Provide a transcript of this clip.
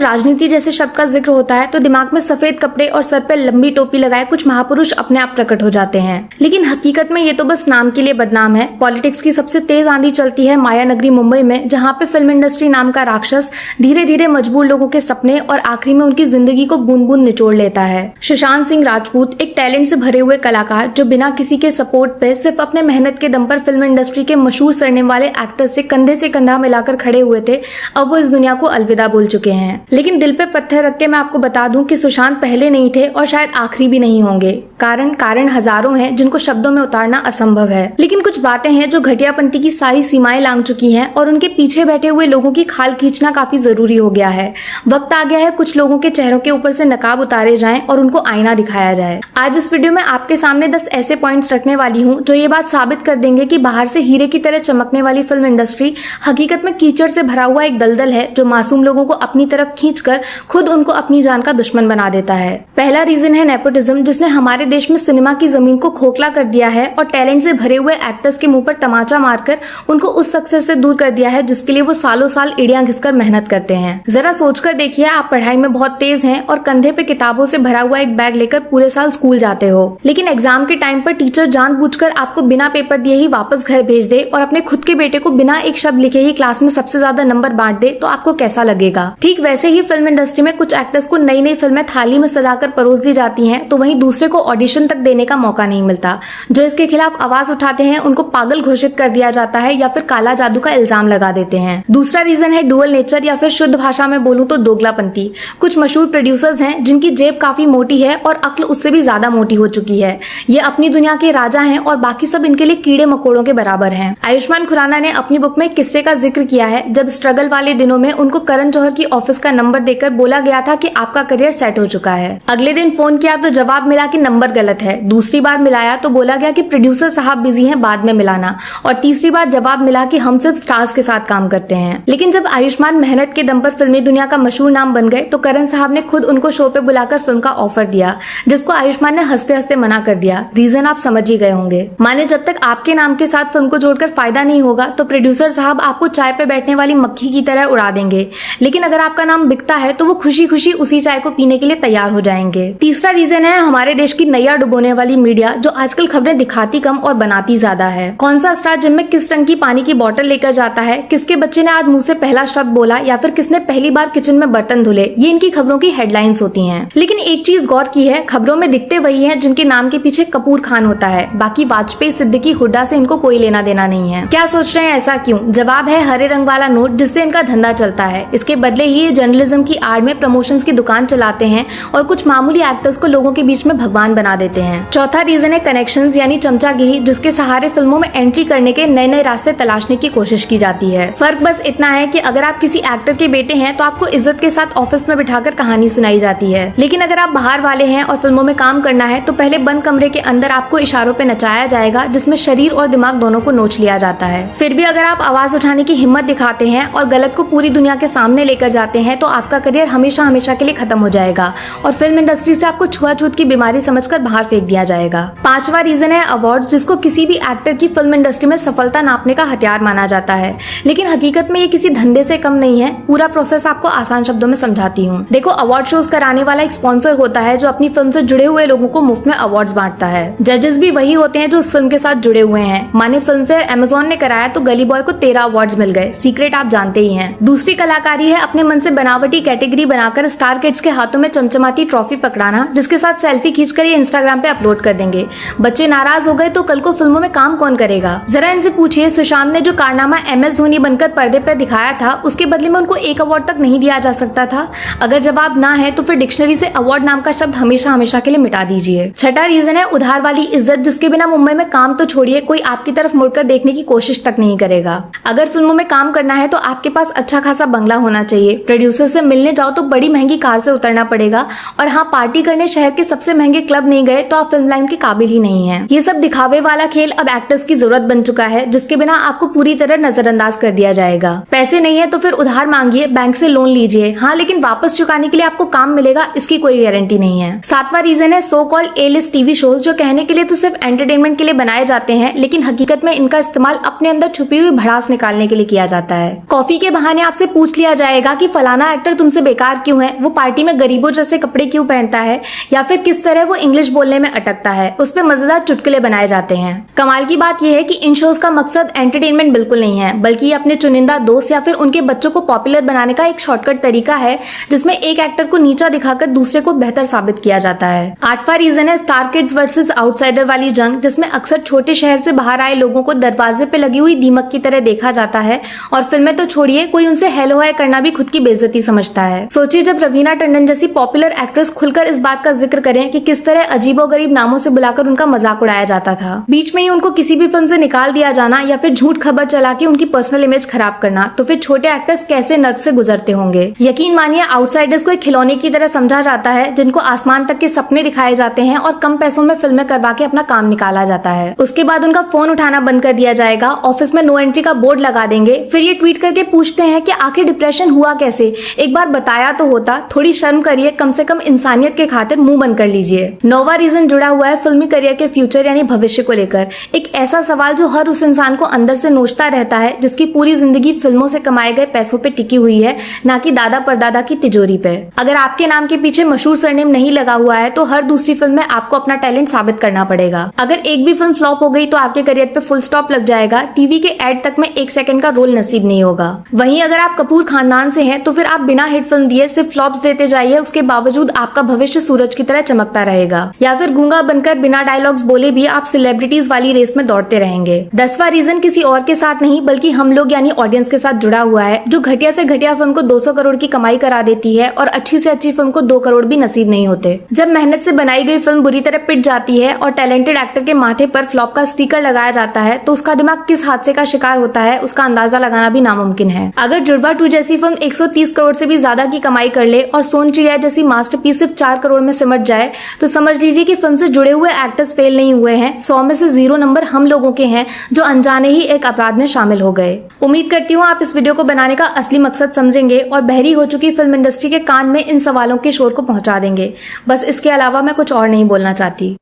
राजनीति जैसे शब्द का जिक्र होता है तो दिमाग में सफेद कपड़े और सर पर लंबी टोपी लगाए कुछ महापुरुष अपने आप प्रकट हो जाते हैं, लेकिन हकीकत में ये तो बस नाम के लिए बदनाम है। पॉलिटिक्स की सबसे तेज आंधी चलती है माया नगरी मुंबई में, जहाँ पे फिल्म इंडस्ट्री नाम का राक्षस धीरे धीरे मजबूर लोगों के सपने और आखिरी में उनकी जिंदगी को बूंद बूंद निचोड़ लेता है। सुशांत सिंह राजपूत एक टैलेंट से भरे हुए कलाकार जो बिना किसी के सपोर्ट पे सिर्फ अपने मेहनत के दम पर फिल्म इंडस्ट्री के मशहूर सरनेम वाले एक्टर से कंधा मिलाकर खड़े हुए थे, अब वो इस दुनिया को अलविदा बोल चुके हैं। लेकिन दिल पे पत्थर रख के मैं आपको बता दूं कि सुशांत पहले नहीं थे और शायद आखिरी भी नहीं होंगे। कारण हजारों हैं जिनको शब्दों में उतारना असंभव है, लेकिन कुछ बातें हैं जो घटियापंती की सारी सीमाएं लांघ चुकी हैं और उनके पीछे बैठे हुए लोगों की खाल खींचना काफी जरूरी हो गया है। वक्त आ गया है कुछ लोगों के चेहरों के ऊपर से नकाब उतारे जाएं और उनको आईना दिखाया जाए। आज इस वीडियो में आपके सामने 10 ऐसे पॉइंट्स रखने वाली हूँ जो ये बात साबित कर देंगे कि बाहर से हीरे की तरह चमकने वाली फिल्म इंडस्ट्री हकीकत में कीचड़ से भरा हुआ एक दलदल है जो मासूम लोगों को अपनी तरफ खींचकर खुद उनको अपनी जान का दुश्मन बना देता है। पहला रीजन है नेपोटिज्म, जिसने हमारे देश में सिनेमा की जमीन को खोखला कर दिया है और टैलेंट से भरे हुए एक्टर्स के मुंह पर तमाचा मारकर उनको उस सक्सेस से दूर कर दिया है जिसके लिए वो सालों साल एड़ियां घिसकर मेहनत करते हैं। जरा सोचकर देखिए, आप पढ़ाई में बहुत तेज हैं और कंधे पे किताबों से भरा हुआ एक बैग लेकर पूरे साल स्कूल जाते हो, लेकिन एग्जाम के टाइम पर टीचर जानबूझकर आपको बिना पेपर दिए ही वापस घर भेज दे और अपने खुद के बेटे को बिना एक शब्द लिखे ही क्लास में सबसे ज्यादा नंबर बांट दे तो आपको कैसा लगेगा। ठीक वैसे ही फिल्म इंडस्ट्री में कुछ एक्टर्स को नई नई फिल्में थाली में सजाकर परोस दी जाती हैं, तो वहीं दूसरे को ऑडिशन तक देने का मौका नहीं मिलता। जो इसके खिलाफ आवाज उठाते हैं उनको पागल घोषित कर दिया जाता है या फिर काला जादू का इल्जाम लगा देते हैं। दूसरा रीजन है डुअल नेचर, या फिर शुद्ध भाषा में बोलूं तो दोगलापंती। कुछ मशहूर प्रोड्यूसर्स हैं जिनकी जेब काफी मोटी है और अक्ल उससे भी ज्यादा मोटी हो चुकी है। ये अपनी दुनिया के राजा हैं और बाकी सब इनके लिए कीड़े मकोड़ों के बराबर हैं। आयुष्मान खुराना ने अपनी बुक में किस्से का जिक्र किया है जब स्ट्रगल वाले दिनों में उनको करण जौहर की ऑफिस का नंबर देकर बोला गया था कि आपका करियर सेट हो चुका है। अगले दिन फोन किया तो जवाब मिला कि नंबर गलत है। दूसरी बार मिलाया तो बोला गया कि प्रोड्यूसर साहब बिजी हैं, बाद में मिलाना। और तीसरी बार जवाब मिला कि हम सिर्फ स्टार्स के साथ काम करते हैं। लेकिन जब आयुष्मान मेहनत के दम पर फिल्मी दुनिया का मशहूर नाम बन गए तो करण साहब ने खुद उनको शो पे बुलाकर फिल्म का ऑफर दिया, जिसको आयुष्मान ने हंसते हंसते मना कर दिया। रीजन आप समझ ही गए होंगे। माने जब तक आपके नाम के साथ फिल्म को जोड़कर फायदा नहीं होगा तो प्रोड्यूसर साहब आपको चाय पे बैठने वाली मक्खी की तरह उड़ा देंगे, लेकिन अगर आपका नाम बिकता है तो वो खुशी खुशी उसी चाय को पीने के लिए तैयार हो जाएंगे। तीसरा रीजन है हमारे देश की नैया डुबोने वाली मीडिया, जो आजकल खबरें दिखाती कम और बनाती ज्यादा है। कौन सा स्टार जिम में किस रंग की पानी की बोतल लेकर जाता है, किसके बच्चे ने आज मुंह से पहला शब्द बोला या फिर किसने पहली बार किचन में बर्तन धुले, ये इनकी खबरों की हेडलाइंस होती हैं। लेकिन एक चीज गौर की है, खबरों में दिखते वही हैं जिनके नाम के पीछे कपूर खान होता है, बाकी वाजपेयी सिद्दीकी हुड्डा से इनको कोई लेना देना नहीं है। क्या सोच रहे हैं ऐसा क्यों? जवाब है हरे रंग वाला नोट, जिससे इनका धंधा चलता है। इसके बदले ही ये जर्नलिज्म की आड़ में प्रमोशंस की दुकान चलाते हैं और कुछ मामूली एक्टर्स को लोगों के बीच में भगवान बना देते हैं। चौथा रीजन है कनेक्शंस यानी चमचागिरी, जिसके सहारे फिल्मों में एंट्री करने के नए नए रास्ते तलाशने की कोशिश की जाती है। फर्क बस इतना है कि अगर आप किसी एक्टर के बेटे हैं तो आपको इज्जत के साथ ऑफिस में बिठाकर कहानी सुनाई जाती है, लेकिन अगर आप बाहर वाले हैं और फिल्मों में काम करना है तो पहले बंद कमरे के अंदर आपको इशारों पे नचाया जाएगा, जिसमें शरीर और दिमाग दोनों को नोच लिया जाता है। फिर भी अगर आप आवाज उठाने की हिम्मत दिखाते हैं और गलत को पूरी दुनिया के सामने लेकर जाते हैं तो आपका करियर हमेशा हमेशा के लिए खत्म हो जाएगा और फिल्म इंडस्ट्री से आपको छुआछूत की बीमारी समझकर बाहर फेंक दिया जाएगा। पांचवा रीजन है अवार्ड्स, जिसको किसी भी एक्टर की फिल्म इंडस्ट्री में सफलता नापने का हथियार माना जाता है, लेकिन हकीकत में ये किसी धंधे से कम नहीं है। पूरा प्रोसेस आपको आसान शब्दों में समझाती हूँ। देखो, अवार्ड शोज कराने वाला एक स्पॉन्सर होता है जो अपनी फिल्म से जुड़े हुए लोगों को मुफ्त में अवार्ड्स बांटता है। जजेस भी वही होते हैं जो उस फिल्म के साथ जुड़े हुए हैं। माने फिल्म फेयर अमेजोन ने कराया तो गली बॉय को 13 अवार्ड्स मिल गए। सीक्रेट आप जानते ही हैं। दूसरी कलाकारी है अपने मन से बनावटी कैटेगरी बनाकर स्टार किड्स के हाथों में चमचमाती ट्रॉफी पकड़ाना, जिसके साथ सेल्फी खींचकर ये इंस्टाग्राम पे अपलोड कर देंगे। बच्चे नाराज हो गए तो कल को फिल्मों में काम कौन करेगा? जरा इनसे पूछिए, सुशांत ने जो कारनामा MS धोनी बनकर पर्दे पर दिखाया था उसके बदले में उनको एक अवार्ड तक नहीं दिया जा सकता था? अगर जवाब ना है तो फिर डिक्शनरी से अवार्ड नाम का शब्द हमेशा हमेशा के लिए मिटा दीजिए। छठा रीजन है उधार वाली इज्जत, जिसके बिना मुंबई में काम तो छोड़िए, कोई आपकी तरफ मुड़कर देखने की कोशिश तक नहीं करेगा। अगर फिल्मों में काम करना है तो आपके पास अच्छा खासा बंगला होना चाहिए। प्रोड्यूसर से मिलने जाओ तो बड़ी महंगी कार से उतरना पड़ेगा और हाँ, पार्टी करने शहर के सबसे महंगे क्लब नहीं गए तो आप फिल्म लाइन के काबिल ही नहीं है। ये सब दिखावे वाला खेल अब एक्टर्स की जरूरत बन चुका है, जिसके बिना आपको पूरी तरह नजरअंदाज कर दिया जाएगा। पैसे नहीं है तो फिर उधार मांगिए, बैंक से लोन लीजिए, हाँ लेकिन वापस चुकाने के लिए आपको काम मिलेगा इसकी कोई गारंटी नहीं है। 7वां रीजन है so called a list TV shows, जो कहने के लिए तो सिर्फ एंटरटेनमेंट के लिए बनाए जाते हैं, लेकिन हकीकत में इनका इस्तेमाल अपने अंदर छुपी हुई भड़ास निकालने के लिए किया जाता है। कॉफी के बहाने आपसे पूछ लिया जाएगा कि फलाना एक्टर तुमसे बेकार क्यों है, वो पार्टी में गरीबों जैसे कपड़े क्यों पहनता है, या फिर किस तरह वो इंग्लिश बोलने में अटकता है। उस पे मजेदार चुटकुले बनाए जाते हैं। कमाल की बात यह है कि इन शोज का मकसद एंटरटेनमेंट बिल्कुल नहीं है, बल्कि ये अपने चुनिंदा दोस्त या फिर उनके बच्चों को पॉपुलर बनाने का एक शॉर्टकट तरीका है, जिसमें एक एक्टर को नीचा दिखाकर दूसरे को बेहतर साबित किया जाता है। 8वां रीजन है स्टार किड्स वर्सेस आउटसाइडर वाली जंग, जिसमें अक्सर छोटे शहर से बाहर आए लोगों को दरवाजे पे लगी हुई दीमक की तरह देखा जाता है, और फिल्में तो छोड़िए, कोई उनसे हेलो हाय करना भी खुद की बेइज्जती समझता है। सोचिए जब रवीना टंडन जैसी पॉपुलर एक्ट्रेस खुलकर इस बात का जिक्र करें कि किस तरह अजीबोगरीब नामों से बुलाकर उनका मजाक उड़ाया जाता था। बीच में ही उनको किसी भी फिल्म से निकाल दिया जाना या फिर झूठ खबर चला के उनकी पर्सनल इमेज खराब करना, तो फिर छोटे एक्टर्स कैसे नर्क से गुजरते होंगे। यकीन मानिए आउटसाइडर्स को एक खिलौने की तरह समझा जाता है, जिनको आसमान तक के सपने दिखाए जाते हैं और कम पैसों में फिल्में करवा के अपना काम निकाला जाता है। उसके बाद उनका फोन उठाना बंद कर दिया जाएगा, ऑफिस में नो एंट्री का बोर्ड लगा देंगे, फिर ये ट्वीट करके पूछते हैं कि आखिर डिप्रेशन हुआ कैसे, एक बार बताया तो होता, थोड़ी शर्म करिए, कम से कम इंसानियत के खातिर मुंह बंद कर लीजिए। 9वां रीजन जुड़ा हुआ है फिल्मी करियर के फ्यूचर यानी भविष्य को लेकर। एक ऐसा सवाल जो हर उस इंसान को अंदर से नोचता रहता है, जिसकी पूरी जिंदगी फिल्मों से कमाए गए पैसों पे टिकी हुई है, ना कि दादा परदादा की तिजोरी पे। अगर आपके नाम के पीछे मशहूर सरनेम नहीं लगा हुआ है तो हर दूसरी फिल्म में आपको अपना टैलेंट साबित करना पड़ेगा। अगर एक भी फिल्म फ्लॉप हो गई तो आपके करियर पे फुल स्टॉप लग जाएगा, टीवी के एड तक में 1 सेकंड का रोल नसीब नहीं होगा। वहीं अगर आप कपूर खानदान से हैं तो फिर आप बिना हिट फिल्म दिए सिर्फ फ्लॉप्स देते जाइए, उसके बावजूद आपका भविष्य सूरज की तरह चमकता रहेगा। या फिर गूंगा बनकर बिना डायलॉग्स बोले भी आप सेलिब्रिटीज वाली रेस में दौड़ते रहेंगे। 10वां रीजन किसी और के साथ नहीं बल्कि हम लोग यानी ऑडियंस के साथ जुड़ा हुआ है, जो घटिया से घटिया फिल्म को 200 करोड़ की कमाई करा देती है और अच्छी से अच्छी फिल्म को 2 करोड़ भी नसीब नहीं होते। जब मेहनत से बनाई गई फिल्म बुरी तरह पिट जाती है और टैलेंटेड एक्टर के माथे पर फ्लॉप का स्टिकर लगाया जाता है, तो उसका दिमाग किस हादसे का शिकार होता है उसका अंदाजा लगाना भी नामुमकिन है। अगर जुड़वा 2 जैसी फिल्म 130 करोड़ से भी ज्यादा की कमाई कर ले और सोन चिड़िया जैसी मास्टरपीस सिर्फ 4 करोड़ में सिमट जाए, तो समझ लीजिए कि फिल्म से जुड़े हुए एक्टर्स फेल नहीं हुए हैं। 100 में से 0 नंबर हम लोगों के हैं जो अनजाने ही एक अपराध में शामिल हो गए। उम्मीद करती हूँ आप इस वीडियो को बनाने का असली मकसद समझेंगे और बहरी हो चुकी फिल्म इंडस्ट्री के कान में इन सवालों के शोर को पहुंचा देंगे। बस इसके अलावा मैं कुछ और नहीं बोलना चाहती।